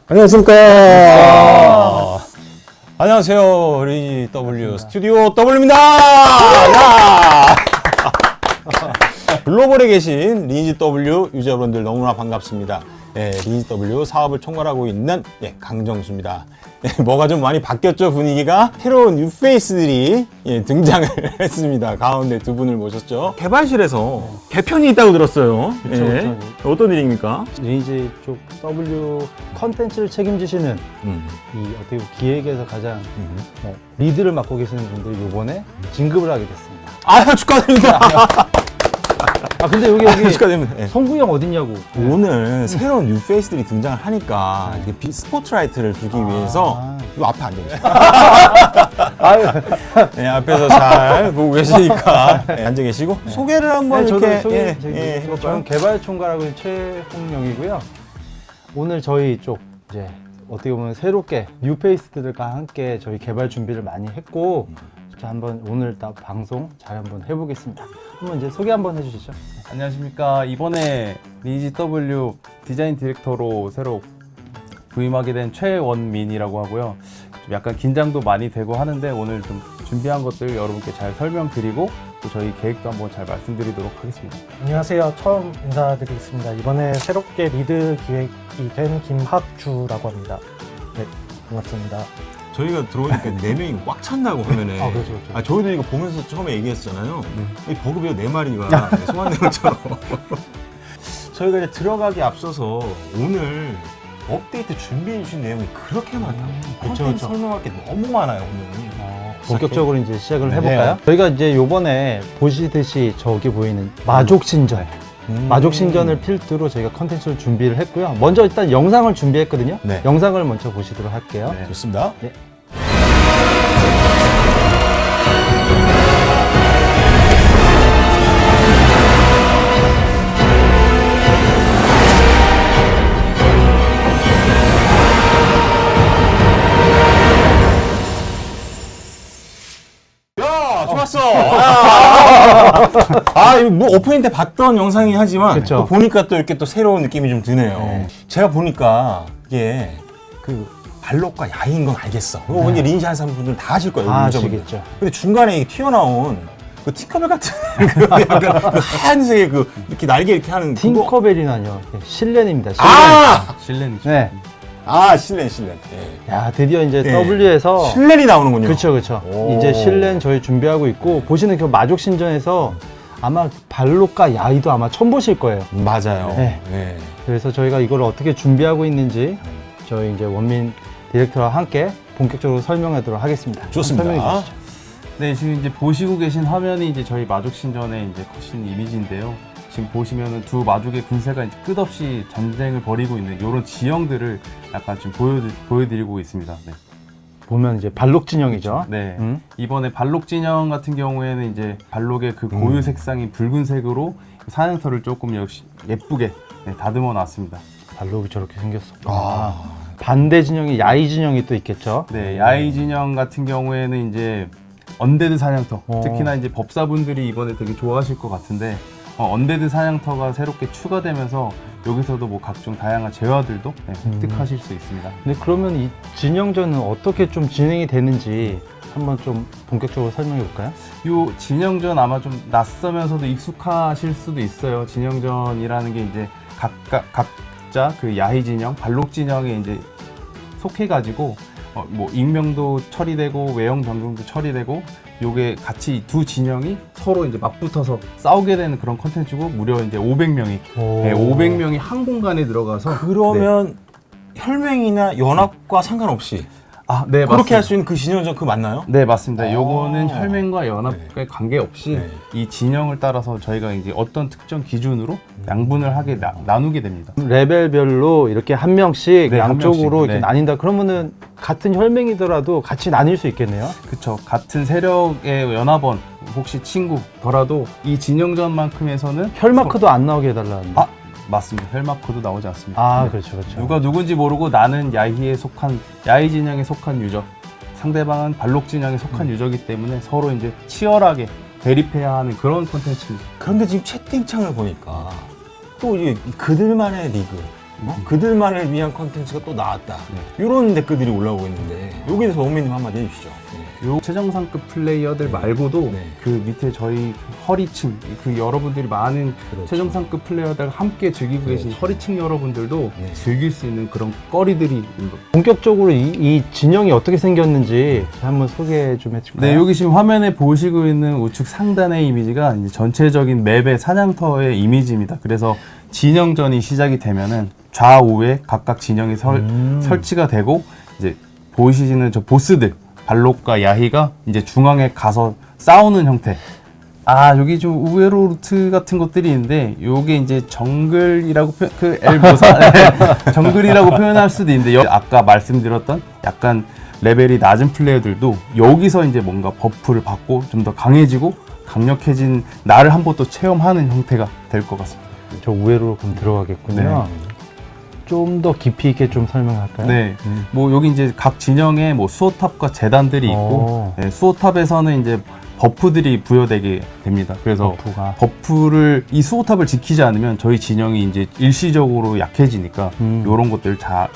안녕하십니까. 안녕하세요. 리니지 W 스튜디오 W입니다. 야! 글로벌에 계신 리니지 W 유저 여러분들 너무나 반갑습니다. 리니지 W 사업을 총괄하고 있는 강정수입니다. 뭐가 좀 많이 바뀌었죠, 분위기가? 새로운 뉴페이스들이 등장을 했습니다. 가운데 두 분을 모셨죠. 개발실에서 개편이 있다고 들었어요. 그쵸. 어떤 일입니까? 리니지 쪽 W 컨텐츠를 책임지시는 이 어떻게 보면 기획에서 가장 리드를 맡고 계시는 분들이 이번에 진급을 하게 됐습니다. 아, 축하드립니다. 근데 여기 축하드립니다. 송구형 어딨냐고. 오늘 새로운 뉴페이스들이 등장을 하니까 이게 스포트라이트를 주기 위해서 이 앞에 앉아 계세요. 앞에서 잘 보고 계시니까 앉아 계시고 소개를 한번 이렇게 해볼까요? 저는 개발총괄하고 최홍영이고요. 오늘 저희 쪽 이제 어떻게 보면 새롭게 뉴페이스들과 함께 저희 개발 준비를 많이 했고 한번 오늘 딱 방송 잘 한번 해보겠습니다. 한번 이제 소개 한번 해주시죠. 안녕하십니까. 이번에 리니지 W 디자인 디렉터로 새로 부임하게 된 최원민이라고 하고요. 좀 약간 긴장도 많이 되고 하는데 오늘 좀 준비한 것들 여러분께 잘 설명드리고 또 저희 계획도 한번 잘 말씀드리도록 하겠습니다. 안녕하세요. 처음 인사드리겠습니다. 이번에 새롭게 리드 기획이 된 김학주라고 합니다. 네, 반갑습니다. 저희가 들어오니까 4명이 꽉 찬다고 화면에. 그렇죠. 저희도 이거 보면서 처음에 얘기했잖아요. 이 버그비어 4마리가 소환된 것처럼. 저희가 이제 들어가기 앞서서 오늘 업데이트 준비해 주신 내용이 그렇게 많다고. 콘텐츠 설명할 게 너무 많아요, 오늘. 본격적으로 이제 시작을 해볼까요? 저희가 이제 요번에 보시듯이 저기 보이는 마족신전. 마족신전을 필두로 저희가 컨텐츠를 준비를 했고요. 먼저 일단 영상을 준비했거든요. 네. 영상을 먼저 보시도록 할게요. 네, 좋습니다. 네. 야, 좋았어. 이거 뭐 오프닝 때 봤던 영상이긴 하지만 그쵸. 또 보니까 또 이렇게 또 새로운 느낌이 좀 드네요. 제가 보니까 이게 그 발록과 야인 건 알겠어. 이거 이제 리니지 하는 분들 다 아실 거예요. 아시겠죠. 근데 중간에 튀어나온 그 팅커벨 같은 그 약간 그 하얀색의 그 이렇게 날개 이렇게 하는 그거. 팅커벨이나요. 실렌입니다. 실렌. 실렌이죠. 네. 실렌. 야, 드디어 이제 네. W에서 실렌이 나오는군요. 그렇죠. 오. 이제 실렌 저희 준비하고 있고 보시는 그 마족신전에서 아마 발록과 야이도 아마 처음 보실 거예요. 맞아요. 네. 네. 그래서 저희가 이걸 어떻게 준비하고 있는지 저희 이제 원민 디렉터와 함께 본격적으로 설명하도록 하겠습니다. 좋습니다. 설명해 주시죠. 네, 지금 이제 보시고 계신 화면이 이제 저희 마족신전의 이제 컷신 이미지인데요. 지금 보시면은 두 마족의 군세가 이제 끝없이 전쟁을 벌이고 있는 이런 지형들을 약간 지금 보여드리고 있습니다. 네. 보면 이제 발록 진영이죠. 네. 이번에 발록 진영 같은 경우에는 이제 발록의 그 고유 색상인 붉은색으로 사냥터를 조금 역시 예쁘게 다듬어 놨습니다. 발록이 저렇게 생겼어. 반대 진영이 야이 진영이 또 있겠죠. 네, 야이 진영 같은 경우에는 이제 언데드 사냥터, 특히나 이제 법사분들이 이번에 되게 좋아하실 것 같은데 언데드 사냥터가 새롭게 추가되면서 여기서도 뭐 각종 다양한 재화들도 획득하실 수 있습니다. 근데 그러면 이 진영전은 어떻게 좀 진행이 되는지 한번 좀 본격적으로 설명해 볼까요? 요 진영전 아마 좀 낯서면서도 익숙하실 수도 있어요. 진영전이라는 게 이제 각자 그 야희 진영, 발록 진영에 이제 속해가지고 뭐 익명도 처리되고 외형 변경도 처리되고 요게 같이 두 진영이 서로 이제 맞붙어서 싸우게 되는 그런 컨텐츠고 무려 이제 500명이 500명이 한 공간에 들어가서 그러면 혈맹이나 연합과 상관없이 네, 그렇게 맞습니다. 할 수 있는 그 진영전 그 맞나요? 네, 맞습니다. 요거는 혈맹과 연합과의 관계없이 이 진영을 따라서 저희가 이제 어떤 특정 기준으로 양분을 하게 나누게 됩니다. 레벨별로 이렇게 한 명씩 네, 한 양쪽으로 명씩, 이렇게 네. 나뉜다. 그러면은 같은 혈맹이더라도 같이 나뉠 수 있겠네요. 그쵸. 같은 세력의 연합원 혹시 친구더라도 이 진영전만큼에서는 혈마크도 안 나오게 해달라는데. 맞습니다. 혈마크도 나오지 않습니다. 그렇죠. 누가 누군지 모르고 나는 야희에 속한 야희 진영에 속한 유저, 상대방은 발록 진영에 속한 유저이기 때문에 서로 이제 치열하게 대립해야 하는 그런 콘텐츠입니다. 그런데 지금 채팅창을 보니까 또 이게 그들만의 리그, 그들만을 위한 컨텐츠가 또 나왔다. 이런 댓글들이 올라오고 있는데 여기에 대해서 원민님 한마디 해주시죠. 요 최정상급 플레이어들 말고도 네. 그 밑에 저희 허리층 그 여러분들이 많은 그렇죠. 최정상급 플레이어들 함께 즐기고 계신 허리층 여러분들도 네. 즐길 수 있는 그런 거리들이 있는 거. 본격적으로 이 진영이 어떻게 생겼는지 한번 소개 좀 해줄까요? 네, 여기 지금 화면에 보시고 있는 우측 상단의 이미지가 이제 전체적인 맵의 사냥터의 이미지입니다. 그래서 진영전이 시작이 되면은 좌우에 각각 진영이 설치가 되고 이제 보이시는 저 보스들 발록과 야희가 이제 중앙에 가서 싸우는 형태. 아, 여기 좀 우회로 루트 같은 것들이 있는데 요게 이제 정글이라고 그 엘보사 정글이라고 표현할 수도 있는데 아까 말씀드렸던 약간 레벨이 낮은 플레이어들도 여기서 이제 뭔가 버프를 받고 좀 더 강해지고 강력해진 나를 한번 또 체험하는 형태가 될 것 같습니다. 저 우회로 그럼 들어가겠군요. 좀 더 깊이 있게 좀 설명할까요? 네, 뭐 여기 이제 각 진영에 뭐 수호탑과 재단들이 있고 네, 수호탑에서는 이제 버프들이 부여되게 됩니다. 그래서 버프를 이 수호탑을 지키지 않으면 저희 진영이 이제 일시적으로 약해지니까 이런 것들 다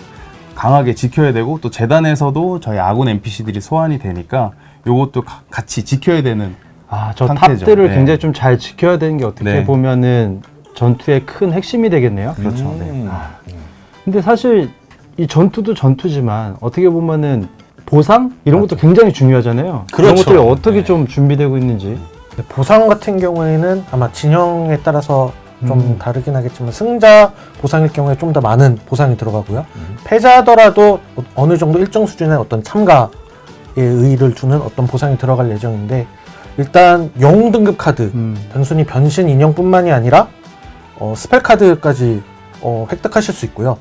강하게 지켜야 되고 또 재단에서도 저희 아군 NPC들이 소환이 되니까 요것도 같이 지켜야 되는 저 상태죠. 탑들을 네. 굉장히 좀 잘 지켜야 되는 게 어떻게 네. 보면은 전투의 큰 핵심이 되겠네요. 그렇죠. 네. 근데 사실 이 전투도 전투지만 어떻게 보면은 보상 이런 것도 굉장히 중요하잖아요. 그런 그렇죠. 것들이 어떻게 네. 좀 준비되고 있는지. 네, 보상 같은 경우에는 아마 진영에 따라서 좀 다르긴 하겠지만 승자 보상일 경우에 좀 더 많은 보상이 들어가고요. 패자더라도 어느 정도 일정 수준의 어떤 참가에 의의를 두는 어떤 보상이 들어갈 예정인데 일단 영웅 등급 카드 단순히 변신 인형뿐만이 아니라 스펠 카드까지 획득하실 수 있고요.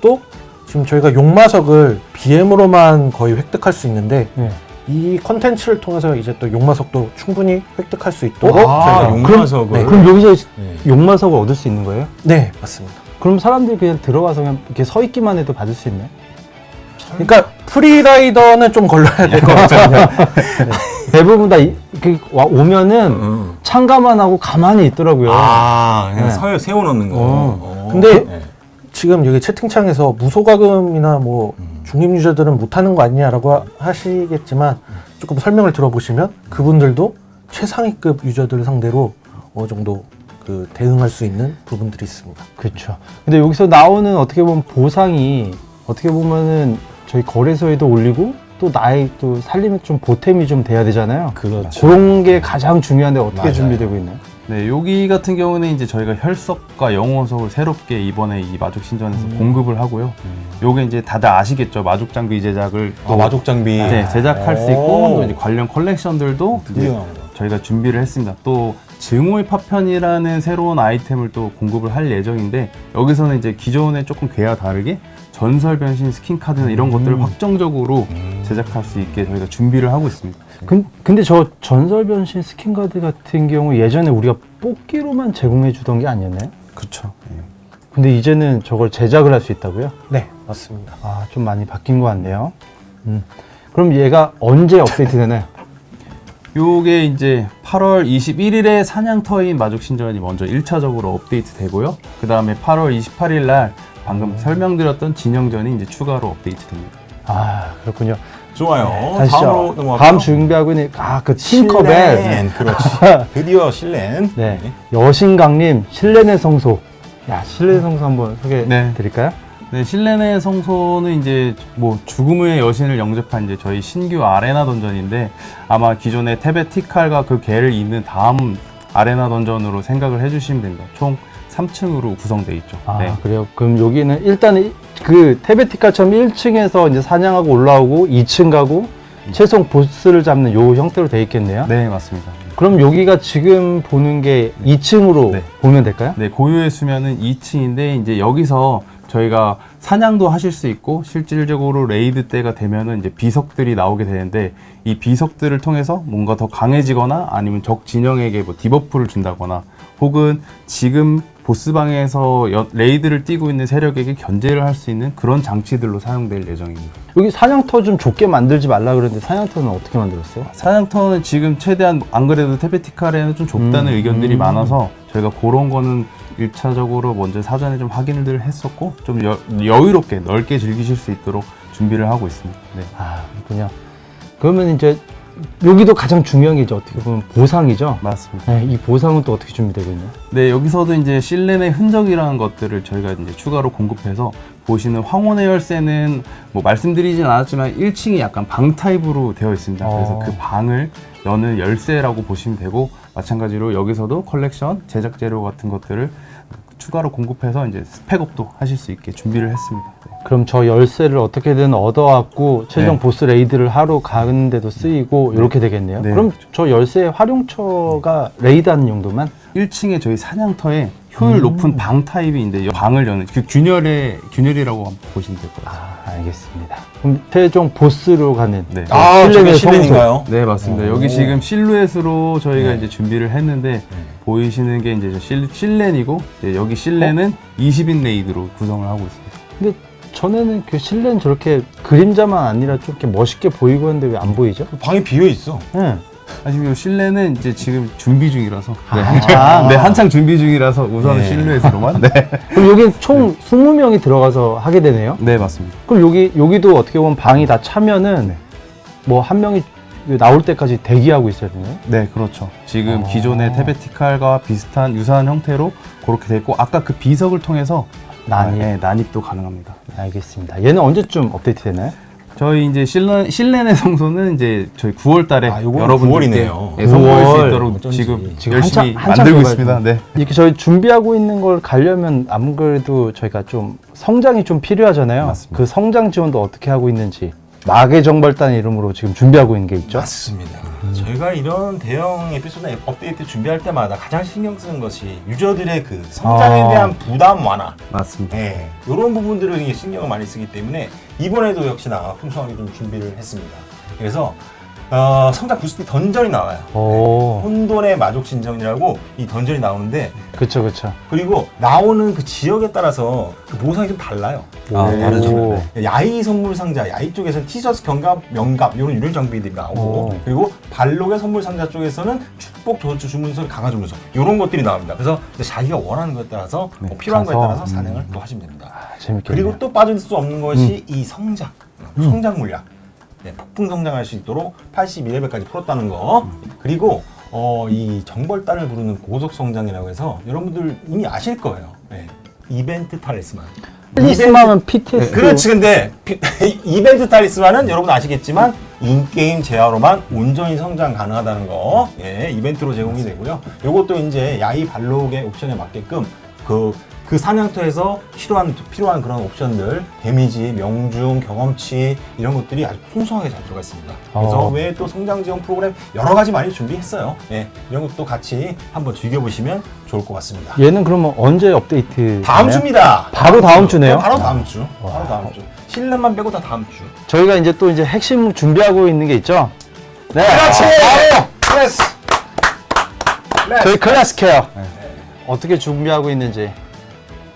또 지금 저희가 용마석을 BM으로만 거의 획득할 수 있는데 네. 이 컨텐츠를 통해서 이제 또 용마석도 충분히 획득할 수 있도록 아, 저희가 용마석을. 네. 그럼 여기서 네. 용마석을 얻을 수 있는 거예요? 네, 맞습니다. 그럼 사람들이 그냥 들어가서 그냥 이렇게 서 있기만 해도 받을 수 있나요? 그러니까 프리라이더는 좀 걸러야 될 것 같거든요. 대부분 다 오면은 참가만 하고 가만히 있더라고요. 그냥 네. 서열 세워놓는 거. 근데 네. 지금 여기 채팅창에서 무소가금이나 뭐 중립 유저들은 못하는 거 아니냐라고 하시겠지만 조금 설명을 들어보시면 그분들도 최상위급 유저들을 상대로 어느 정도 그 대응할 수 있는 부분들이 있습니다. 그렇죠. 근데 여기서 나오는 어떻게 보면 보상이 어떻게 보면은 저희 거래소에도 올리고 또 나의 또 살림에 좀 보탬이 좀 돼야 되잖아요. 그렇죠. 그런 게 가장 중요한데 어떻게 맞아요. 준비되고 있나요? 네, 여기 같은 경우는 이제 저희가 혈석과 영혼석을 새롭게 이번에 이 마족 신전에서 공급을 하고요. 요게 이제 다들 아시겠죠? 마족 장비 제작을 또 마족 장비. 네, 제작할 수 있고 또 이제 관련 컬렉션들도 이제 드디어. 저희가 준비를 했습니다. 또 증오의 파편이라는 새로운 아이템을 또 공급을 할 예정인데 여기서는 이제 기존의 조금 괴와 다르게 전설 변신 스킨 카드나 이런 것들을 확정적으로 제작할 수 있게 저희가 준비를 하고 있습니다. 근데 저 전설 변신 스킨 카드 같은 경우 예전에 우리가 뽑기로만 제공해 주던 게 아니었나요? 그렇죠. 근데 이제는 저걸 제작을 할 수 있다고요? 네, 맞습니다. 좀 많이 바뀐 것 같네요. 그럼 얘가 언제 업데이트 되나요? 요게 이제 8월 21일에 사냥터인 마족 신전이 먼저 1차적으로 업데이트 되고요. 그 다음에 8월 28일 날 방금 설명드렸던 진영전이 이제 추가로 업데이트 됩니다. 그렇군요. 좋아요. 가시죠. 다음으로 넘어갈까요? 다음 준비하고 있는 그 팅커벨. 실렌. 그렇지. 드디어 실렌. 네. 여신강림 실내내 성소. 실내내 성소 한번 소개해 드릴까요? 네, 실내내 성소는 이제 뭐 죽음의 여신을 영접한 이제 저희 신규 아레나 던전인데 아마 기존의 테베티칼과 그 개를 잇는 다음 아레나 던전으로 생각을 해주시면 됩니다. 총 3층으로 구성되어 있죠. 네. 그래요. 그럼 여기는 일단은 그 테베티카처럼 1층에서 이제 사냥하고 올라오고 2층 가고 최종 보스를 잡는 요 형태로 되어 있겠네요. 네, 맞습니다. 그럼 여기가 지금 보는 게 2층으로 보면 될까요? 네, 고유의 수면은 2층인데 이제 여기서 저희가 사냥도 하실 수 있고 실질적으로 레이드 때가 되면은 이제 비석들이 나오게 되는데 이 비석들을 통해서 뭔가 더 강해지거나 아니면 적 진영에게 뭐 디버프를 준다거나 혹은 지금 보스방에서 레이드를 뛰고 있는 세력에게 견제를 할 수 있는 그런 장치들로 사용될 예정입니다. 여기 사냥터 좀 좁게 만들지 말라 그랬는데 사냥터는 어떻게 만들었어요? 사냥터는 지금 최대한 안 그래도 테베티칼에는 좀 좁다는 의견들이 많아서 저희가 그런 거는 1차적으로 먼저 사전에 좀 확인을 했었고 좀 여유롭게 넓게 즐기실 수 있도록 준비를 하고 있습니다. 네. 아, 그렇군요. 그러면 이제 여기도 가장 중요한 게 이제 어떻게 보면 보상이죠. 맞습니다. 네, 이 보상은 또 어떻게 준비되고 있나요? 네, 여기서도 이제 실내 내 흔적이라는 것들을 저희가 이제 추가로 공급해서 보시는 황혼의 열쇠는 뭐 말씀드리진 않았지만 1층이 약간 방 타입으로 되어 있습니다. 그래서 그 방을 여는 열쇠라고 보시면 되고 마찬가지로 여기서도 컬렉션, 제작 재료 같은 것들을 추가로 공급해서 이제 스펙업도 하실 수 있게 준비를 했습니다. 네. 그럼 저 열쇠를 어떻게든 얻어왔고 최종 네. 보스 레이드를 하러 가는데도 쓰이고 이렇게 되겠네요. 네. 그럼 저 열쇠의 활용처가 레이드하는 용도만? 1층에 저희 사냥터에 효율 높은 방 타입인데 방을 여는 그 균열이라고 한번 보시면 될 것 같아요. 아, 알겠습니다. 그럼 최종 보스로 가는 네. 아, 저게 실내의 실내인가요? 네, 맞습니다. 여기 지금 실루엣으로 저희가 이제 준비를 했는데 보이시는 게 이제 실렌이고 이제 여기 실렌은 20인 레이드로 구성을 하고 있습니다. 근데 전에는 그 실내는 저렇게 그림자만 아니라 좀 이렇게 멋있게 보이고 했는데 왜 안 보이죠? 방이 비어 있어. 네. 아시면 실내는 이제 지금 준비 중이라서 네, 한창. 네, 한창 준비 중이라서 우선은 네. 실루엣으로만 네. 그럼 여기 총 20명이 들어가서 하게 되네요? 네, 맞습니다. 그럼 여기도 어떻게 보면 방이 다 차면은 뭐 한 명이 나올 때까지 대기하고 있어야 되나요? 네, 그렇죠. 지금 기존의 테베티칼과 비슷한 유사한 형태로 그렇게 돼 있고 아까 그 비석을 통해서 난입. 네, 난입도 가능합니다. 알겠습니다. 얘는 언제쯤 업데이트 되나요? 저희 이제 실내내 성소는 이제 저희 9월 달에 아, 요건 여러분들께 9월이네요. 예, 선보일 수 9월. 있도록 어쩐지. 지금 열심히 한참 만들고 개발 있습니다. 중. 네. 이렇게 저희 준비하고 있는 걸 가려면 아무래도 저희가 좀 성장이 좀 필요하잖아요. 맞습니다. 그 성장 지원도 어떻게 하고 있는지 마계 정발단 이름으로 지금 준비하고 있는 게 있죠. 맞습니다. 저희가 이런 대형 에피소드 업데이트 준비할 때마다 가장 신경 쓰는 것이 유저들의 그 성장에 아. 대한 부담 완화. 맞습니다. 네, 이런 부분들을 이게 신경을 많이 쓰기 때문에 이번에도 역시나 풍성하게 좀 준비를 했습니다. 그래서 성장 부스트 던전이 나와요. 오, 혼돈의 마족 진정이라고 이 던전이 나오는데 그쵸, 그쵸. 그리고 나오는 그 지역에 따라서 그 보상이 좀 달라요. 아, 다르죠. 네. 야이 선물 상자, 야이 쪽에서는 티셔츠, 경갑, 명갑 이런 유령 장비들이 나오고 오. 그리고 발록의 선물 상자 쪽에서는 축복, 저주, 주문서, 강화 주문서 이런 것들이 나옵니다. 그래서 이제 자기가 원하는 것에 따라서 필요한 거에 가서, 따라서 산행을 또 하시면 됩니다. 재밌겠네요. 그리고 또 빠질 수 없는 것이 이 성장, 성장 물약. 네, 폭풍 성장할 수 있도록 82레벨까지 풀었다는 거. 그리고 이 정벌단을 부르는 고속 성장이라고 해서 여러분들 이미 아실 거예요. 네, 이벤트 탈리스만. 탈리스만은 PTS. 그렇지. 근데 이벤트 탈리스만은 여러분 아시겠지만 인게임 제어로만 온전히 성장 가능하다는 거. 예, 이벤트로 제공이 되고요. 요것도 이제 야이 발록의 옵션에 맞게끔 그 사냥터에서 필요한 그런 옵션들, 데미지, 명중, 경험치 이런 것들이 아주 풍성하게 잘 들어가 있습니다. 그래서 외에 또 성장 지원 프로그램 여러 가지 많이 준비했어요. 예, 이런 것도 같이 한번 즐겨보시면 좋을 것 같습니다. 얘는 그러면 언제 업데이트? 다음 되나요? 주입니다. 바로 다음 주네요? 네, 바로 다음 주. 바로 다음 주. 실내만 빼고 다 다음 주. 저희가 이제 또 이제 핵심 준비하고 있는 게 있죠. 네. 그렇지. 바로 클래스. 저희 클래스 케어. 어떻게 준비하고 있는지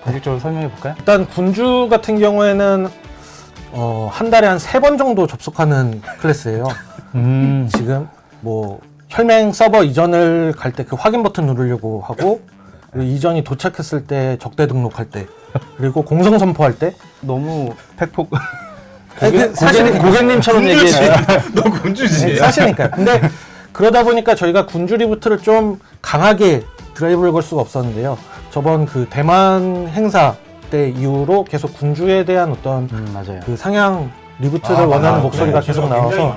본격적으로 설명해 볼까요? 일단 군주 같은 경우에는 한 달에 한 3번 정도 접속하는 클래스예요. 지금 뭐 혈맹 서버 이전을 갈 때 그 확인 버튼 누르려고 하고 그리고 이전이 도착했을 때 적대 등록할 때 그리고 공성 선포할 때 너무 팩폭 고객님처럼 얘기해요. 너 군주지. 네, 사실이니까요. 근데 그러다 보니까 저희가 군주 리부트를 좀 강하게 드라이브를 걸 수가 없었는데요. 저번 그 대만 행사 때 이후로 계속 군주에 대한 어떤 맞아요. 그 상향 리부트를 원하는 목소리가 계속 나와서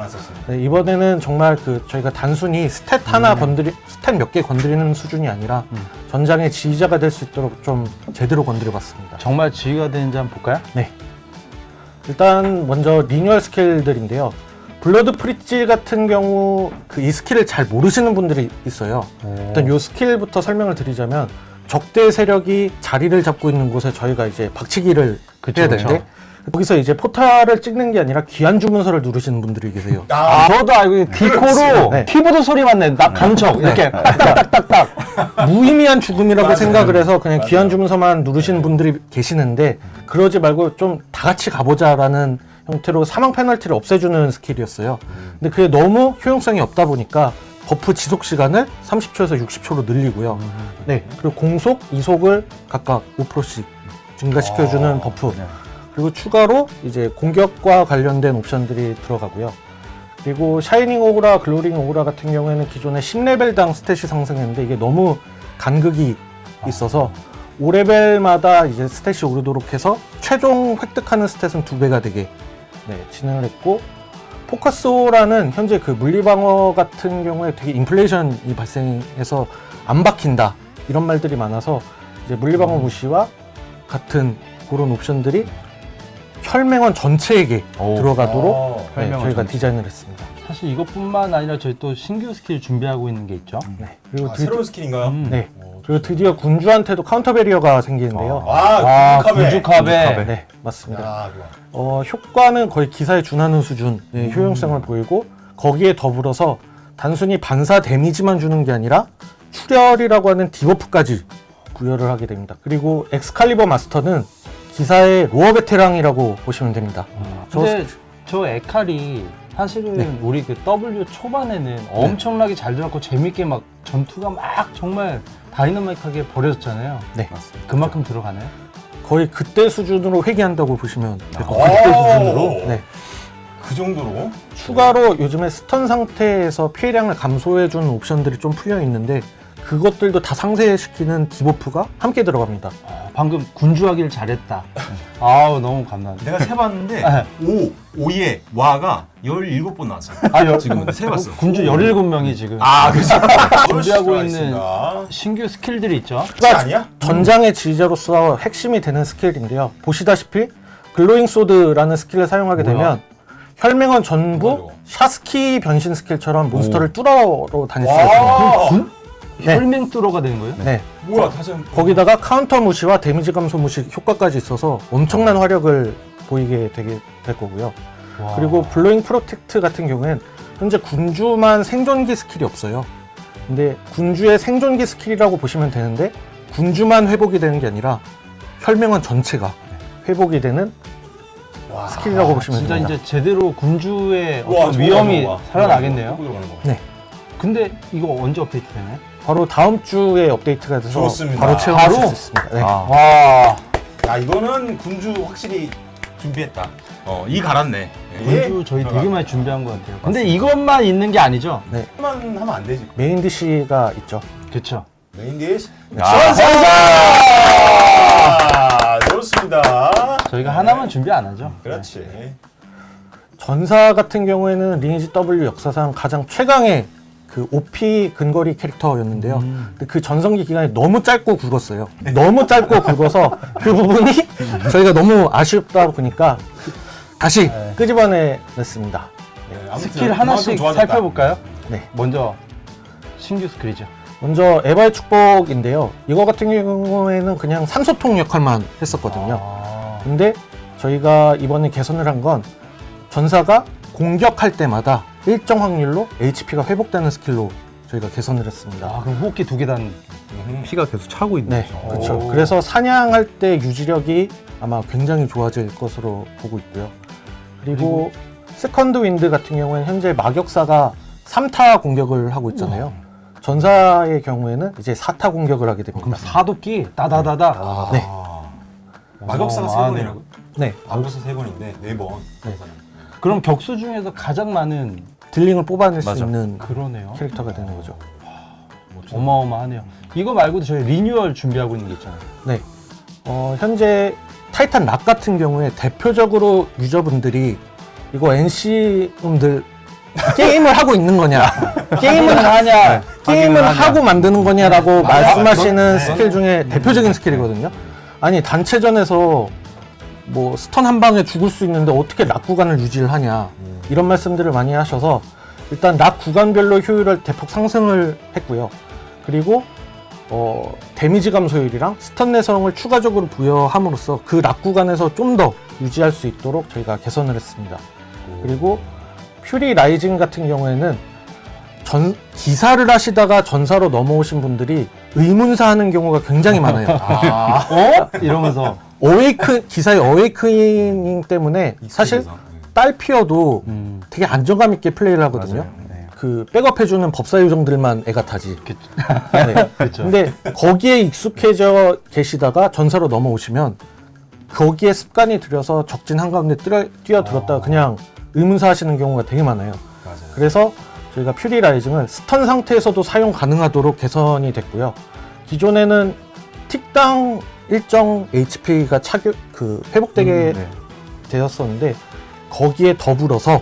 네, 이번에는 정말 그 저희가 단순히 스탯 하나 스탯 몇 개 건드리는 수준이 아니라 전장의 지휘자가 될 수 있도록 좀 제대로 건드려봤습니다. 정말 지휘가 되는지 한번 볼까요? 네. 일단 먼저 리뉴얼 스킬들인데요. 블러드 프리지 같은 경우 그 이 스킬을 잘 모르시는 분들이 있어요. 일단 요 스킬부터 설명을 드리자면 적대 세력이 자리를 잡고 있는 곳에 저희가 이제 박치기를 해야 되는데 거기서 이제 포탈을 찍는 게 아니라 귀한 주문서를 누르시는 분들이 계세요. 저도 알고 있는 디코로 네. 키보드 소리만 내. 감촉 이렇게 딱딱딱딱. 무의미한 죽음이라고 생각을 해서 그냥 귀한 주문서만 누르시는 분들이 계시는데 그러지 말고 좀 다 같이 가보자라는 형태로 사망 페널티를 없애주는 스킬이었어요. 근데 그게 너무 효용성이 없다 보니까 버프 지속 시간을 30초에서 60초로 늘리고요. 네, 그리고 공속, 이속을 각각 5%씩 증가시켜주는 버프. 네. 그리고 추가로 이제 공격과 관련된 옵션들이 들어가고요. 그리고 샤이닝 오그라, 글로링 오그라 같은 경우에는 기존에 10레벨당 스탯이 상승했는데 이게 너무 간극이 있어서 5레벨마다 이제 스탯이 오르도록 해서 최종 획득하는 스탯은 2배가 되게 진행을 했고, 포커스호라는 현재 그 물리방어 같은 경우에 되게 인플레이션이 발생해서 안 박힌다 이런 말들이 많아서 이제 물리방어 무시와 같은 그런 옵션들이 혈맹원 전체에게 들어가도록 혈맹원 저희가 전체. 디자인을 했습니다. 사실 이것뿐만 아니라 저희 또 신규 스킬 준비하고 있는 게 있죠. 네. 그리고 새로운 스킬인가요? 네. 그리고 드디어 군주한테도 카운터 베리어가 생기는데요. 군주카베. 네, 맞습니다. 야, 좋아. 효과는 거의 기사에 준하는 수준의 효용성을 보이고, 거기에 더불어서 단순히 반사 데미지만 주는 게 아니라 출혈이라고 하는 디버프까지 부여를 하게 됩니다. 그리고 엑스칼리버 마스터는 기사의 로어 베테랑이라고 보시면 됩니다. 근데 저 에칼이 사실은 우리 그 W 초반에는 엄청나게 잘 들어갔고 재밌게 막 전투가 막 정말 다이너마이크하게 벌어졌잖아요. 네. 그만큼 들어가나요? 거의 그때 수준으로 회귀한다고 보시면 될 것 아. 같아요. 그때 오. 수준으로. 네. 그 정도로? 추가로 요즘에 스턴 상태에서 피해량을 감소해주는 옵션들이 좀 풀려 있는데, 그것들도 다 상쇄시키는 디버프가 함께 들어갑니다. 방금 군주하기를 잘했다. 아우 너무 감사합니다. 내가 세봤는데 네. 5의 와가 17번 나왔어요. 지금 세봤어. 군주 17명이 지금 그렇죠. 준비하고 있는 신규 스킬들이 있죠. 그거 아니야? 전장의 지휘자로서 핵심이 되는 스킬인데요. 보시다시피 글로잉 소드라는 스킬을 사용하게 되면 혈맹원 전부 뭐야, 샤스키 변신 스킬처럼 몬스터를 뚫어 다닐 수가 있습니다. 와, 네. 혈맹 뚜러가 되는 거예요? 네. 뭐야, 다시 한 번. 거기다가 카운터 무시와 데미지 감소 무시 효과까지 있어서 엄청난 화력을 보이게 되게 될 거고요. 와. 그리고 블로잉 프로텍트 같은 경우엔 현재 군주만 생존기 스킬이 없어요. 근데 군주의 생존기 스킬이라고 보시면 되는데, 군주만 회복이 되는 게 아니라 혈맹원 전체가 회복이 되는 스킬이라고 보시면 진짜 됩니다. 이제 제대로 군주의 와, 어떤 위험이 저거 봐. 살아나겠네요. 들어가는 거. 네. 근데 이거 언제 업데이트 되나요? 바로 다음 주에 업데이트가 돼서 좋습니다. 바로 체험하실 바로? 수 있습니다. 네. 와, 야, 이거는 군주 확실히 준비했다. 이 갈았네. 군주 저희 되게 많이 준비한 것 같아요. 근데 이것만 있는 게 아니죠? 만 하면 안 되지. 네. 메인 DC가 있죠. 그렇죠. 메인 디시. 좋습니다. 저희가 하나만 준비 안 하죠. 그렇지. 전사 같은 경우에는 리니지 W 역사상 가장 최강의 그 OP 근거리 캐릭터였는데요. 근데 그 전성기 기간이 너무 짧고 굵었어요. 너무 짧고 굵어서 그 부분이 저희가 너무 아쉽다 보니까 다시 끄집어내냈습니다. 스킬 하나씩 살펴볼까요? 네. 먼저 신규 스킬이죠. 먼저 에바의 축복인데요. 이거 같은 경우에는 그냥 산소통 역할만 했었거든요. 근데 저희가 이번에 개선을 한 건 전사가 공격할 때마다 일정 확률로 HP가 회복되는 스킬로 저희가 개선을 했습니다. 아, 그럼 호흡기 2개 단 피가 계속 차고 있는 네, 그렇죠. 그래서 사냥할 때 유지력이 아마 굉장히 좋아질 것으로 보고 있고요. 그리고 세컨드 윈드 같은 경우에는 현재 마격사가 3타 공격을 하고 있잖아요. 전사의 경우에는 이제 4타 공격을 하게 됩니다. 그럼 사도끼 따다다다. 네. 마격사가 세 번이라고? 네. 마격사 3번인데 4번. 그럼 격수 중에서 가장 많은 딜링을 뽑아낼 수 맞아. 있는 그러네요. 캐릭터가 되는 거죠. 어마어마하네요. 이거 말고도 저희 리뉴얼 준비하고 있는 게 있잖아요. 네. 현재 타이탄 락 같은 경우에 대표적으로 유저분들이 이거 NC분들 게임을 하고 있는 거냐, 게임을 하냐, 게임을 하고 만드는 거냐라고 말씀하시는 스킬 중에 대표적인 스킬이거든요. 아니 단체전에서 뭐 스턴 한 방에 죽을 수 있는데 어떻게 락 구간을 유지를 하냐, 이런 말씀들을 많이 하셔서 일단 락 구간별로 효율을 대폭 상승을 했고요. 그리고 데미지 감소율이랑 스턴 내성을 추가적으로 부여함으로써 그 락 구간에서 좀 더 유지할 수 있도록 저희가 개선을 했습니다. 그리고 퓨리 라이징 같은 경우에는 기사를 하시다가 전사로 넘어오신 분들이 의문사 하는 경우가 굉장히 많아요. 이러면서 기사의 어웨이크닝 때문에 사실 딸 피어도 되게 안정감 있게 플레이를 하거든요. 그 백업해주는 법사 요정들만 애가 타지. 네. 근데 거기에 익숙해져 계시다가 전사로 넘어오시면 거기에 습관이 들여서 적진 한가운데 뛰어들었다가 그냥 의문사하시는 경우가 되게 많아요. 그래서 저희가 퓨리 라이징을 스턴 상태에서도 사용 가능하도록 개선이 됐고요. 기존에는 틱당 일정 HP가 회복되게 되었었는데 거기에 더불어서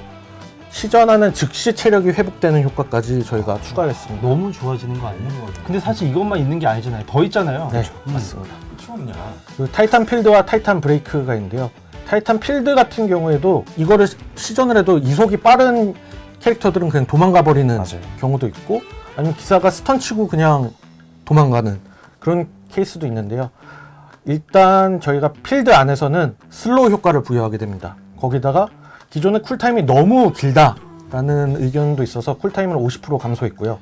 시전하는 즉시 체력이 회복되는 효과까지 저희가 추가했습니다. 너무 좋아지는 거 아니에요? 근데 사실 이것만 있는 게 아니잖아요. 더 있잖아요. 네, 맞습니다. 추웠냐? 그 타이탄 필드와 타이탄 브레이크가 있는데요. 타이탄 필드 같은 경우에도 이거를 시전을 해도 이속이 빠른 캐릭터들은 그냥 도망가 버리는 경우도 있고 아니면 기사가 스턴 치고 그냥 도망가는 그런 케이스도 있는데요. 일단 저희가 필드 안에서는 슬로우 효과를 부여하게 됩니다. 거기다가 기존의 쿨타임이 너무 길다라는 의견도 있어서 쿨타임을 50% 감소했고요.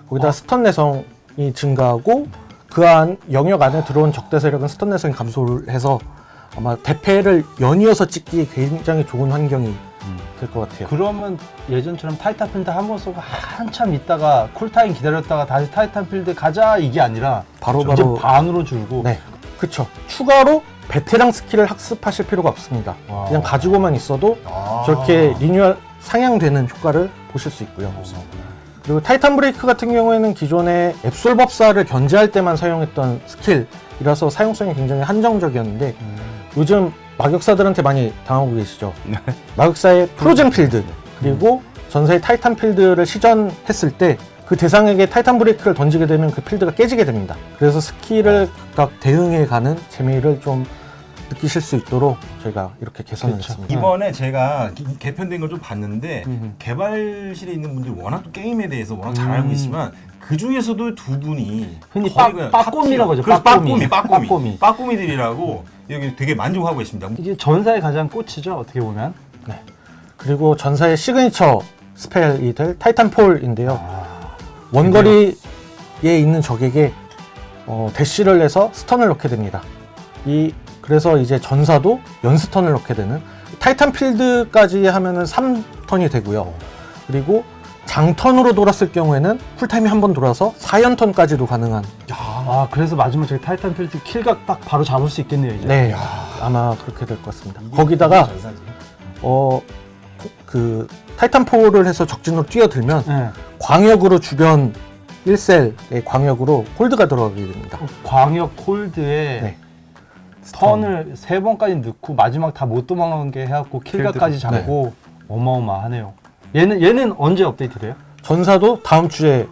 거기다가 스턴 내성이 증가하고 그 안 영역 안에 들어온 적대 세력은 스턴 내성이 감소를 해서 아마 대패를 연이어서 찍기 굉장히 좋은 환경이 될 것 같아요. 그러면 예전처럼 타이탄 필드 한 번 쏘고 한참 있다가 쿨타임 기다렸다가 다시 타이탄 필드 가자 이게 아니라 바로바로 이제 반으로 줄고 네, 그쵸. 추가로 베테랑 스킬을 학습하실 필요가 없습니다. 와. 그냥 가지고만 있어도 저렇게 리뉴얼 상향되는 효과를 보실 수 있고요. 그리고 타이탄 브레이크 같은 경우에는 기존에 앱솔 법사를 견제할 때만 사용했던 스킬이라서 사용성이 굉장히 한정적이었는데 요즘 마격사들한테 많이 당하고 계시죠. 마격사의 프로즌 필드 그리고 전사의 타이탄 필드를 시전했을 때 그 대상에게 타이탄 브레이크를 던지게 되면 그 필드가 깨지게 됩니다. 그래서 스킬을 각각 대응해가는 재미를 좀 느끼실 수 있도록 저희가 이렇게 개선을 했습니다. 이번에 제가 개편된 걸 좀 봤는데 개발실에 있는 분들이 워낙 또 게임에 대해서 워낙 잘 알고 있지만 그 중에서도 두 분이 흔히 거의 그냥 빠꼬미라고 하죠. 그래서 빠꼬미. 빠꼬미. 빠꼬미들이라고 여기 되게 만족하고 계십니다. 이게 전사의 가장 꽃이죠. 어떻게 보면. 네. 그리고 전사의 시그니처 스펠이 될 타이탄 폴인데요. 원거리에 있는 적에게 대시를 해서 스턴을 넣게 됩니다. 그래서 이제 전사도 연스턴을 넣게 되는 타이탄 필드까지 하면은 3턴이 되고요. 그리고 장턴으로 돌았을 경우에는 쿨타임이 한 번 돌아서 4연턴까지도 가능한. 아 그래서 마지막 저기 타이탄 필드 킬각 딱 바로 잡을 수 있겠네요. 이제. 네, 아마 그렇게 될 것 같습니다. 거기다가 그 타이탄4를 해서 적진으로 뛰어들면 네. 광역으로 주변 1셀의 광역으로 홀드가 들어가게 됩니다. 광역 홀드에 네. 턴을 3번까지 넣고 마지막 다 못 도망가게 해갖고 킬각까지 잡고 어마어마하네요. 얘는 언제 업데이트 돼요? 전사도 다음 주에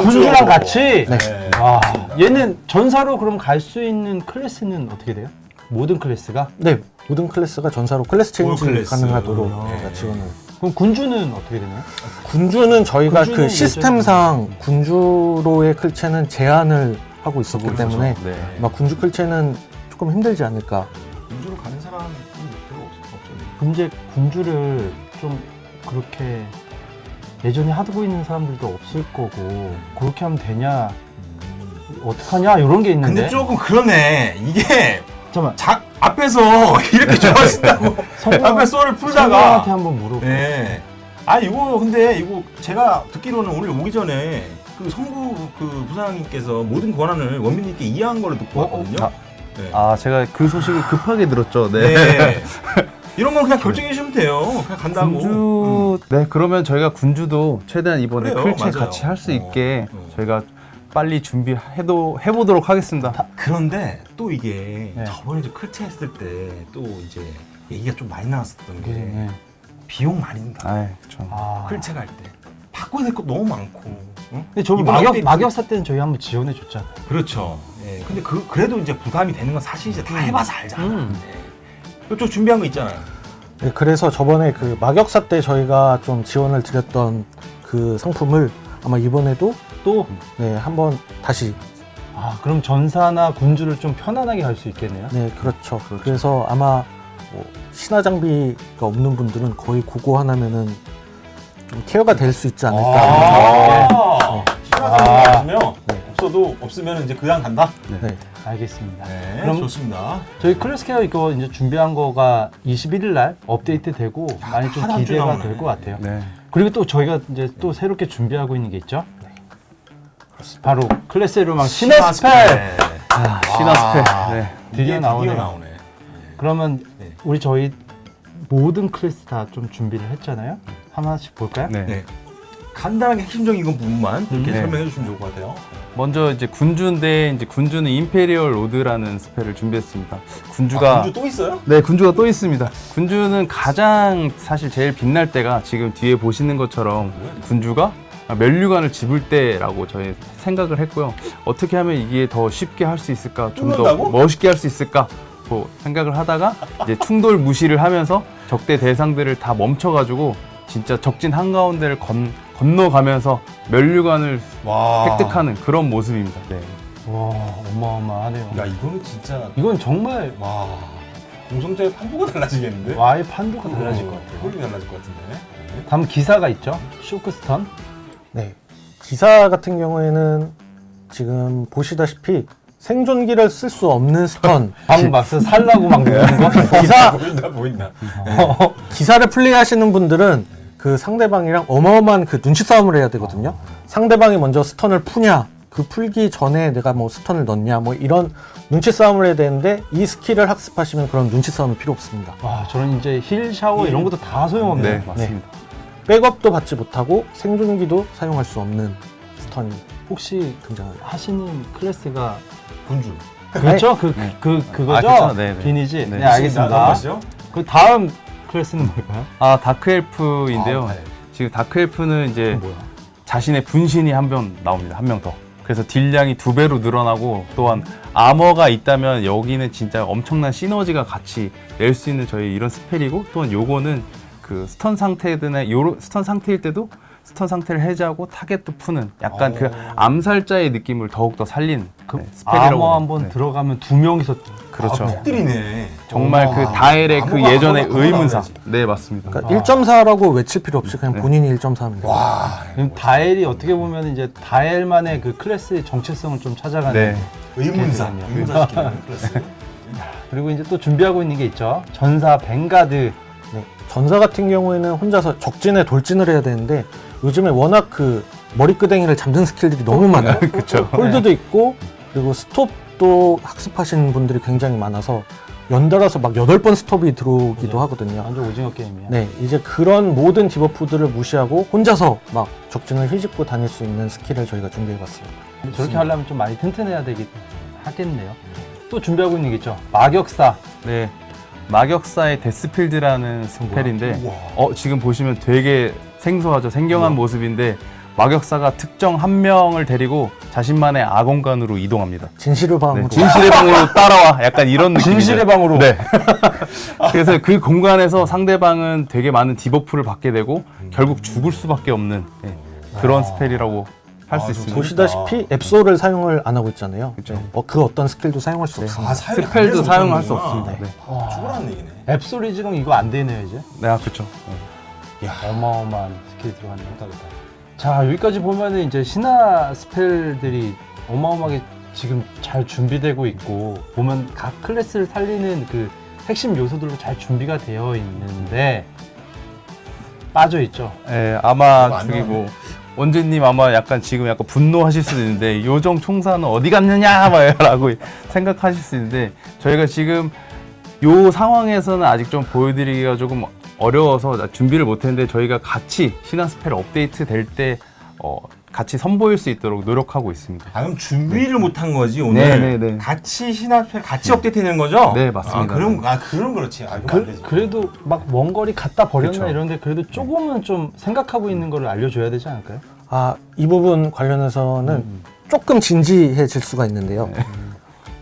군주랑 같이? 네. 와, 얘는 전사로 그럼 갈 수 있는 클래스는 어떻게 돼요? 모든 클래스가? 네, 모든 클래스가 전사로 클래스 체인지 클래스. 가능하도록 네. 저희가 지원을. 그럼 군주는 어떻게 되나요? 군주는 저희가 군주는 그 시스템상 군주로의 클체는 제한을 하고 있었기 때문에 네. 아마 군주 클체는 조금 힘들지 않을까. 군주로 가는 사람은 별로 없죠. 근데 군주를 좀 그렇게 예전에 하고 있는 사람들도 없을 거고 그렇게 하면 되냐 어떡하냐 이런 게 있는데 근데 조금 그러네. 이게 잠깐만 앞에서 이렇게 좋아하신다고 앞에 썰을 풀다가 성우한테 한번 물어보. 네. 아 이거 근데 이거 제가 듣기로는 오늘 오기 전에 그 성부 그 부사장님께서 모든 권한을 원민님께 이해한 걸로 듣고 왔거든요. 네. 아 제가 그 소식을 급하게 들었죠. 네. 이런 건 그냥 결정해 주시면 돼요. 그냥 간다고. 군주 네 그러면 저희가 군주도 최대한 이번에 그래요, 클체 맞아요. 같이 할 수 있게 저희가 빨리 해보도록 하겠습니다. 그런데 또 이게 네. 저번에 이제 클체 했을 때 또 이제 얘기가 좀 많이 나왔었던 게 네. 비용 많이 든다. 아이 좀 아. 클체 갈 때 바꿔야 될 거 너무 많고. 응? 근데 저 이번 업데이트- 마격사 때는 저희 한번 지원해 줬잖아요. 그렇죠. 예. 근데 그래도 이제 부담이 되는 건 사실 이제 다 해봐서 알잖아. 음. 예. 또 준비한 거 있잖아요. 네, 그래서 저번에 그 마격사 때 저희가 좀 지원을 드렸던 그 상품을 아마 이번에도 또 네, 한번 다시. 그럼 전사나 군주를 좀 편안하게 갈 수 있겠네요. 네, 그렇죠. 그래서 아마 뭐 신화 장비가 없는 분들은 거의 그거 하나면은 좀 케어가 될 수 있지 않을까. 없으면 네. 없으면 이제 그냥 간다. 네. 알겠습니다. 네, 그럼 좋습니다. 저희 클래스케어 이거 이제 준비한 거가 21일 날 업데이트 되고 많이 좀 다음 주에 기대가 나오네. 될 것 같아요. 네. 그리고 또 저희가 이제 또 새롭게 준비하고 있는 게 있죠. 바로 클래스의 로망 신화 스펠. 신화 스펠. 네. 드디어 나오네요. 나오네. 그러면 네. 우리 저희 모든 클래스 다 좀 준비를 했잖아요. 하나씩 볼까요? 네. 네. 간단하게 핵심적인 건 부분만 이렇게 네. 설명해 주시면 좋을 것 같아요. 먼저 이제 군주인데 이제 군주는 임페리얼 로드라는 스펠을 준비했습니다. 군주가 군주 또 있어요? 네, 군주가 또 있습니다. 군주는 가장 사실 제일 빛날 때가 지금 뒤에 보시는 것처럼 군주가 멸류관을 집을 때라고 저희 생각을 했고요. 어떻게 하면 이게 더 쉽게 할 수 있을까, 좀 더 뚫는다고? 멋있게 할 수 있을까 생각을 하다가 이제 충돌 무시를 하면서 적대 대상들을 다 멈춰가지고 진짜 적진 한가운데를 건너가면서 멸류관을 와. 획득하는 그런 모습입니다. 네. 와, 어마어마하네요. 야, 이거는 진짜 이건 정말 와. 공성자의 판도가 달라지겠는데? 와의 판도가 달라질 것 같아요. 홀이 달라질 것 같은데. 네. 다음 기사가 있죠. 쇼크스턴. 네. 기사 같은 경우에는 지금 보시다시피 생존기를 쓸 수 없는 스턴. 방금 막서 살라고 막 누르는 거. 기사 보인다. 기사를 플레이하시는 분들은 그 상대방이랑 어마어마한 그 눈치 싸움을 해야 되거든요. 상대방이 먼저 스턴을 푸냐, 그 풀기 전에 내가 뭐 스턴을 넣냐, 뭐 이런 눈치 싸움을 해야 되는데 이 스킬을 학습하시면 그런 눈치 싸움이 필요 없습니다. 와, 저는 이제 힐 샤워 이런 것도 다 소용없네요. 네, 맞습니다. 백업도 받지 못하고 생존기도 사용할 수 없는 스턴이 혹시 등장합니다. 하시는 클래스가 군주. 그렇죠? 네. 그거죠? 그렇죠. 네, 네. 비니지? 네. 네, 알겠습니다. 나가시죠? 그 다음 클래스는 뭘까요? 아, 다크엘프인데요. 네. 지금 다크엘프는 이제 뭐야? 자신의 분신이 한 명 나옵니다. 한 명 더. 그래서 딜량이 2배로 늘어나고 또한 아머가 있다면 여기는 진짜 엄청난 시너지가 같이 낼 수 있는 저희 이런 스펠이고 또한 요거는 그 스턴 상태든 요 스턴 상태일 때도 스턴 상태를 해제하고 타겟도 푸는 약간 그 암살자의 느낌을 더욱더 살린 그 스펠이라고. 아머 한번 네. 들어가면 두 명이서 그렇죠. 뜰이네. 정말 그 다엘의 그 아머가 예전의 아머가 의문사. 나와야지. 네, 맞습니다. 그러니까 1.4라고 외칠 필요 없이 그냥 네. 본인이 1.4하면 돼요. 와. 그럼 다엘이 어떻게 보면 이제 다엘만의 그 클래스의 정체성을 좀 찾아가는. 네. 의문사. 그렇군요. 의문사 시키는 클래스. 그리고 이제 또 준비하고 있는 게 있죠. 전사 벵가드. 네. 전사 같은 경우에는 혼자서 적진에 돌진을 해야 되는데 요즘에 워낙 그 머리끄댕이를 잡는 스킬들이 너무 많아요. 그렇죠. 홀드도 있고 그리고 스톱도 학습하시는 분들이 굉장히 많아서 연달아서 막 8번 스톱이 들어오기도 하거든요. 완전 오징어 게임이야. 네, 이제 그런 모든 디버프들을 무시하고 혼자서 막 적진을 휘짓고 다닐 수 있는 스킬을 저희가 준비해봤습니다. 저렇게 하려면 좀 많이 튼튼해야 하겠네요. 또 준비하고 있는 게 있죠. 마격사. 네. 마격사의 데스필드라는 스펠인데 우와. 지금 보시면 되게 생소하죠. 생경한 모습인데 마격사가 특정 한 명을 데리고 자신만의 악원관으로 이동합니다. 진실의 방으로. 네, 진실의 방으로 따라와. 약간 이런 느낌. 진실의 방으로. 네. 그래서 그 공간에서 상대방은 되게 많은 디버프를 받게 되고 결국 죽을 수밖에 없는 그런 스펠이라고 할 수 있습니다. 보시다시피 앱소를 사용을 안 하고 있잖아요. 그쵸. 네. 그 어떤 스킬도 사용할 수 없습니다. 아, 사용이 안 스펠도 돼서 사용할 수 그런구나. 없습니다. 네. 죽으라는 얘기네. 앱소리 지금 이거 안 되네요, 이제. 네, 아, 그렇죠. 야, 어마어마한 스킬이 들어갔네요. 못하겠다. 자, 여기까지 보면은 이제 신화 스펠들이 어마어마하게 지금 잘 준비되고 있고, 보면 각 클래스를 살리는 그 핵심 요소들로 잘 준비가 되어 있는데, 빠져있죠. 네, 이거 아마 안 죽이고 원재님 아마 약간 지금 약간 분노하실 수도 있는데 요정 총사는 어디 갔느냐 라고 생각하실 수 있는데 저희가 지금 요 상황에서는 아직 좀 보여드리기가 조금 어려워서 준비를 못했는데 저희가 같이 신화 스펠 업데이트 될 때 같이 선보일 수 있도록 노력하고 있습니다. 아, 그럼 준비를 못한 거지 오늘. 네, 네, 네. 같이 신화표 같이 업데이트되는 거죠? 네, 맞습니다. 그럼 그렇지. 아, 이거 안 되지. 그래도 막 먼 거리 갖다 버렸나 그쵸. 이런데 그래도 조금은 좀 생각하고 있는 거를 알려줘야 되지 않을까요? 아, 이 부분 관련해서는 조금 진지해질 수가 있는데요.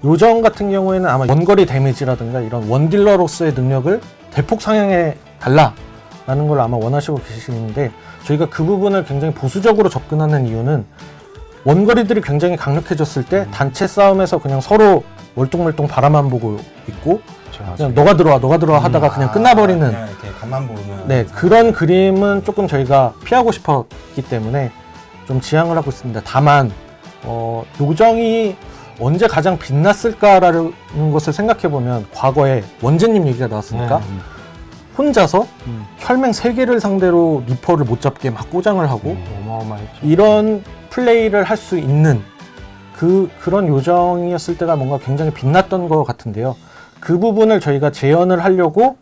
요정 같은 경우에는 아마 원거리 데미지라든가 이런 원딜러로서의 능력을 대폭 상향해 달라라는 걸 아마 원하시고 계시는데 저희가 그 부분을 굉장히 보수적으로 접근하는 이유는 원거리들이 굉장히 강력해졌을 때 단체 싸움에서 그냥 서로 멀뚱멀뚱 바라만 보고 있고 그냥 너가 들어와 하다가 그냥 끝나버리는 그냥 이렇게 간만 보는. 네, 그런 그림은 조금 저희가 피하고 싶었기 때문에 좀 지향을 하고 있습니다. 다만 요정이 언제 가장 빛났을까라는 것을 생각해 보면 과거에 원재님 얘기가 나왔으니까 혼자서 혈맹 3개를 상대로 리퍼를 못 잡게 막 꼬장을 하고 어마어마했죠. 이런 플레이를 할 수 있는 그런 요정이었을 때가 뭔가 굉장히 빛났던 것 같은데요. 그 부분을 저희가 재현을 하려고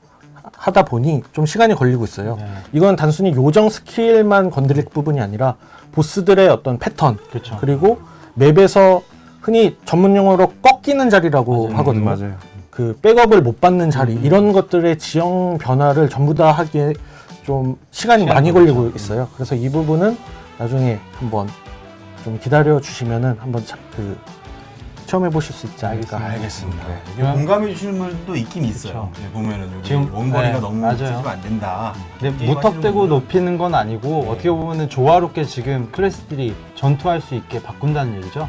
하다 보니 좀 시간이 걸리고 있어요. 네. 이건 단순히 요정 스킬만 건드릴 부분이 아니라 보스들의 어떤 패턴 그렇죠. 그리고 맵에서 흔히 전문 용어로 꺾이는 자리라고 하거든요. 맞아요. 그 백업을 못 받는 자리 이런 것들의 지형 변화를 전부 다 하기에 좀 시간이 많이 걸리고 있어요. 그래서 이 부분은 나중에 한번 좀 기다려 주시면은 한번 체험해 보실 수 있지 않을까. 알겠습니다. 이게 그냥- 공감해 주시는 분도 있긴 있어요. 네, 보면은 여기 지금- 원거리가 네, 너무 맞아요. 있으면 안 된다. 근데 게임 무턱대고 하시는 분들은- 높이는 건 아니고 네. 어떻게 보면은 조화롭게 지금 클래스들이 전투할 수 있게 바꾼다는 얘기죠.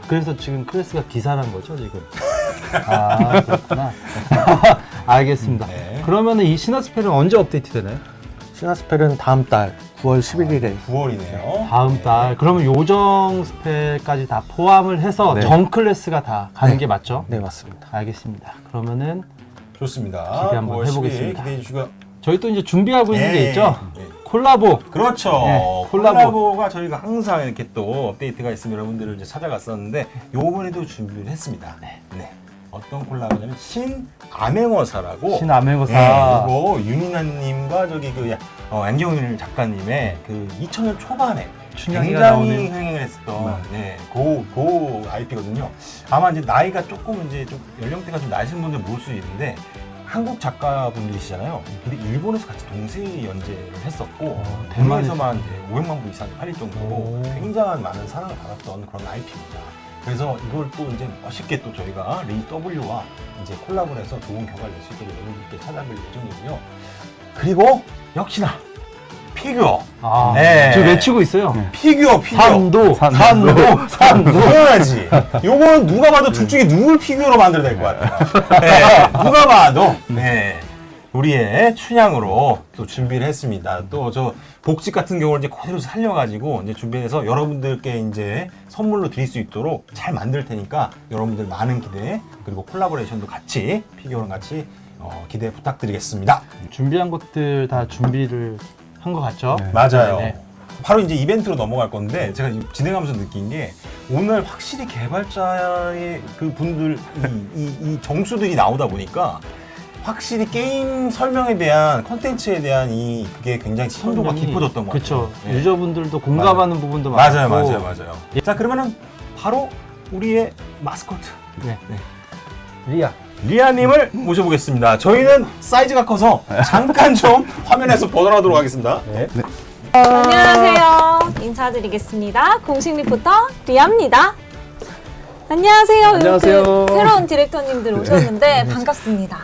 그래서 지금 클래스가 기사란 거죠 지금. 아 그렇구나. 알겠습니다. 네. 그러면은 이 시나스펠은 언제 업데이트 되나요? 시나스펠은 다음 달 9월 11일에 9월이네요. 다음 달. 그러면 요정 스펠까지 다 포함을 해서 네. 전 클래스가 다 가는 네. 게 맞죠? 네 맞습니다. 알겠습니다. 그러면은 좋습니다. 기대 한번 9월 12일 해보겠습니다. 기대해 주시고. 저희 또 이제 준비하고 있는 게 네. 있죠. 네. 콜라보. 그렇죠. 네, 콜라보가 저희가 항상 이렇게 또 업데이트가 있으면 여러분들을 이제 찾아갔었는데 요번에도 준비를 했습니다. 네. 어떤 콜라보냐면 신암행어사라고 신암행어사. 네, 이거 윤이나님과 저기 그 안경일 작가님의 그 2000년 초반에 춘향이가 굉장히 나오는. 흥행을 했었던 고 IP거든요. 아마 이제 나이가 조금 이제 좀 연령대가 좀 나이신 분들 모를 수 있는데 한국 작가분들이시잖아요. 근데 일본에서 같이 동시 연재를 했었고 대만에서만 이제 500만 부 이상이 팔릴 정도로 오. 굉장한 많은 사랑을 받았던 그런 IP입니다. 그래서 이걸 또 이제 멋있게 또 저희가 레이 W와 이제 콜라보를 해서 좋은 결과를 낼 수 있도록 여러분들께 찾아뵐 예정이고요. 그리고 역시나 피규어. 아, 네. 저 외치고 있어요. 피규어. 산도. 당연하지. 요거는 누가 봐도 둘 중에 누굴 피규어로 만들어야 될 것 같아요. 네, 누가 봐도. 네. 우리의 춘향으로 또 준비를 했습니다. 또 저 복직 같은 경우를 이제 그대로 살려가지고 이제 준비해서 여러분들께 이제 선물로 드릴 수 있도록 잘 만들 테니까 여러분들 많은 기대 그리고 콜라보레이션도 같이 피규어랑 같이 기대 부탁드리겠습니다. 준비한 것들 다 준비를 한 것 같죠? 맞아요. 네. 바로 이제 이벤트로 넘어갈 건데 제가 지금 진행하면서 느낀 게 오늘 확실히 개발자의 그 분들 이 정수들이 나오다 보니까 확실히 게임 설명에 대한 컨텐츠에 대한 그게 굉장히 선도가 깊어졌던 것 같아요. 그렇죠. 네. 유저분들도 공감하는 부분도 많고. 맞아요. 자 그러면은 바로 우리의 마스코트 네. 리아. 리아님을 모셔보겠습니다. 저희는 사이즈가 커서 잠깐 좀 화면에서 벗어나도록 하겠습니다. 네. 안녕하세요. 인사드리겠습니다. 공식 리포터 리아입니다. 안녕하세요. 안녕하세요. 이렇게 새로운 디렉터님들 오셨는데 반갑습니다.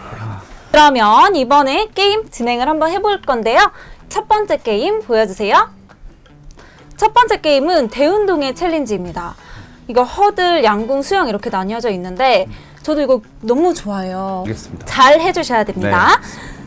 그러면 이번에 게임 진행을 한번 해볼 건데요. 첫 번째 게임 보여주세요. 첫 번째 게임은 대운동의 챌린지입니다. 이거 허들, 양궁, 수영 이렇게 나뉘어져 있는데 저도 이거 너무 좋아요. 알겠습니다. 잘 해주셔야 됩니다.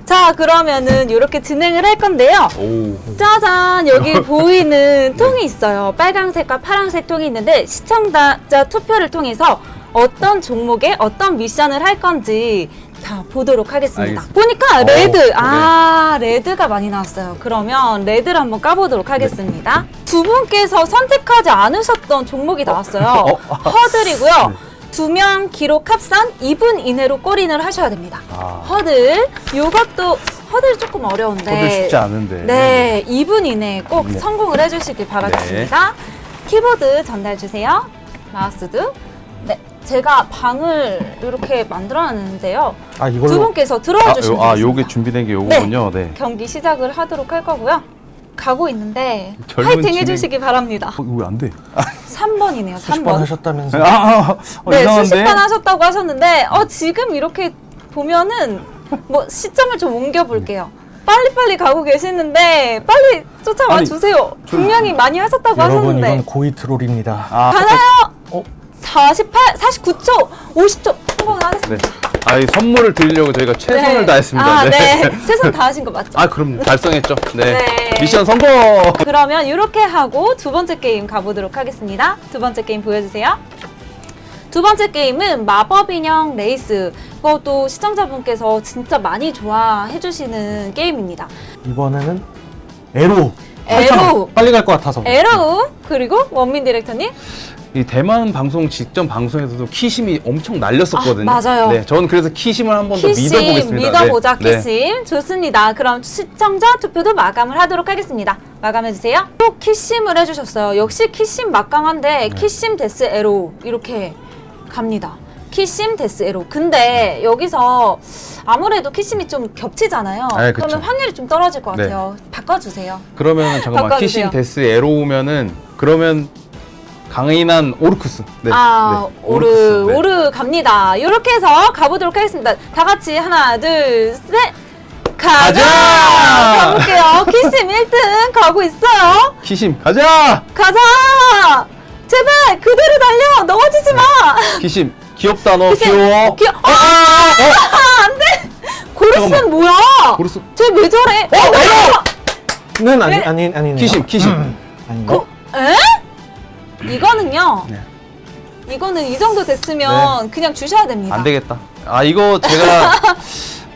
자, 그러면은 이렇게 진행을 할 건데요. 오. 짜잔! 여기 보이는 통이 있어요. 빨강색과 파란색 통이 있는데 시청자 투표를 통해서 어떤 종목에 어떤 미션을 할 건지 다 보도록 하겠습니다. 알겠습니다. 보니까 레드! 레드가 많이 나왔어요. 그러면 레드를 한번 까보도록 하겠습니다. 두 분께서 선택하지 않으셨던 종목이 나왔어요. 허들이고요. 2명 기록 합산 2분 이내로 골인을 하셔야 됩니다. 허들. 요것도 허들 조금 어려운데. 허들 쉽지 않은데. 네, 2분 이내에 꼭 네. 성공을 해주시길 바라겠습니다. 키보드 전달 주세요. 마우스도. 네, 제가 방을 이렇게 만들어놨는데요. 아 두 이걸로 분께서 들어와 주시면 되겠습니다. 요게 준비된 게 요거군요. 네. 경기 시작을 하도록 할 거고요. 가고 있는데 젊은 파이팅 진행- 해주시기 바랍니다. 이거 왜 안 돼? 3번이네요. 수십 번 3번. 하셨다면서요. 네, 이상한데? 수십 번 하셨다고 하셨는데 지금 이렇게 보면은 뭐 시점을 좀 옮겨 볼게요. 빨리빨리 가고 계시는데 빨리 쫓아와 아니, 주세요. 분명히 많이 하셨다고 여러분 하셨는데 이건 고의 트롤입니다. 가나요? 48, 49초, 50초 성공을 하겠습니다. 이 선물을 드리려고 저희가 최선을 다했습니다. 네. 최선 다하신 거 맞죠? 그럼 달성했죠. 네. 네. 미션 성공. 그러면 이렇게 하고 두 번째 게임 가보도록 하겠습니다. 두 번째 게임 보여주세요. 두 번째 게임은 마법 인형 레이스. 그것도 시청자분께서 진짜 많이 좋아해 주시는 게임입니다. 이번에는 에로. 에로. 빨리 갈 것 같아서. 에로. 그리고 원민 디렉터님. 이 대만 방송 직전 방송에서도 키심이 엄청 날렸었거든요. 아, 맞아요. 네, 저는 그래서 키심을 한 번 더 키심 믿어보겠습니다. 믿어보자. 네. 키심 좋습니다. 그럼 시청자 투표도 마감을 하도록 하겠습니다. 마감해주세요. 또 키심을 해주셨어요. 역시 키심 막강한데 키심 데스 에로 이렇게 갑니다. 키심 데스 에로. 근데 여기서 아무래도 키심이 좀 겹치잖아요. 네, 그쵸. 그러면 확률이 좀 떨어질 것 같아요. 바꿔주세요. 그러면 잠깐만 바꿔주세요. 키심 데스 에로우면은 그러면 강인한 오르쿠스. 네. 네. 오르 네. 오르 갑니다. 이렇게 해서 가보도록 하겠습니다. 다 같이 하나 둘 셋. 가자! 가자! 가볼게요. 키심 1등 가고 있어요. 키심 가자. 가자! 제발 그대로 달려. 넘어지지 마. 키심 귀엽다 너 키심, 귀여워. 안돼. 고르스는 잠깐만. 뭐야? 고르스. 쟤 왜 저래? 는 아니네요. 키심. 아닌가? 에? 이거는요. 네. 이거는 이 정도 됐으면 그냥 주셔야 됩니다. 안 되겠다. 아 이거 제가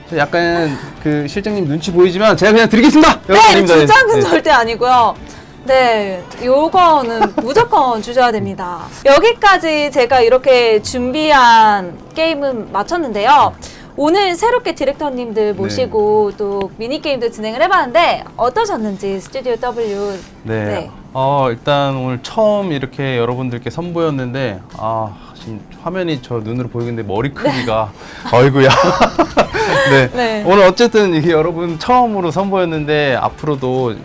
저 약간 그 실장님 눈치 보이지만 제가 그냥 드리겠습니다. 네, 여러분입니다. 주장은 네. 절대 아니고요. 네, 요거는 무조건 주셔야 됩니다. 여기까지 제가 이렇게 준비한 게임은 마쳤는데요. 오늘 새롭게 디렉터님들 모시고 또 미니게임도 진행을 해봤는데 어떠셨는지 스튜디오 W. 네. 일단 오늘 처음 이렇게 여러분들께 선보였는데 지금 화면이 저 눈으로 보이는데 머리 크기가 어이구야. 네. 네. 오늘 어쨌든 이게 여러분 처음으로 선보였는데 앞으로도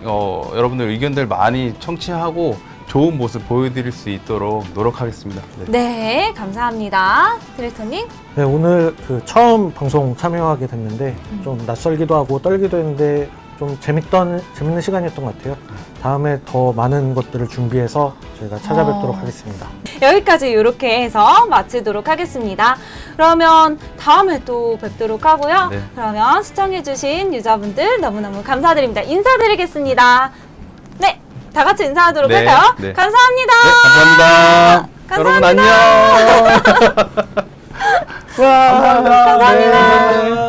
여러분들 의견들 많이 청취하고 좋은 모습 보여드릴 수 있도록 노력하겠습니다. 네. 네, 감사합니다. 디렉터님. 네, 오늘 그 처음 방송 참여하게 됐는데 좀 낯설기도 하고 떨기도 했는데 좀 재밌는 시간이었던 것 같아요. 다음에 더 많은 것들을 준비해서 저희가 찾아뵙도록 하겠습니다. 여기까지 이렇게 해서 마치도록 하겠습니다. 그러면 다음에 또 뵙도록 하고요. 네. 그러면 시청해주신 유저분들 너무너무 감사드립니다. 인사드리겠습니다. 네, 다 같이 인사하도록 네, 할까요? 네. 감사합니다. 감사합니다. 여러분 안녕. 감사합니다. 감사합니다. 네.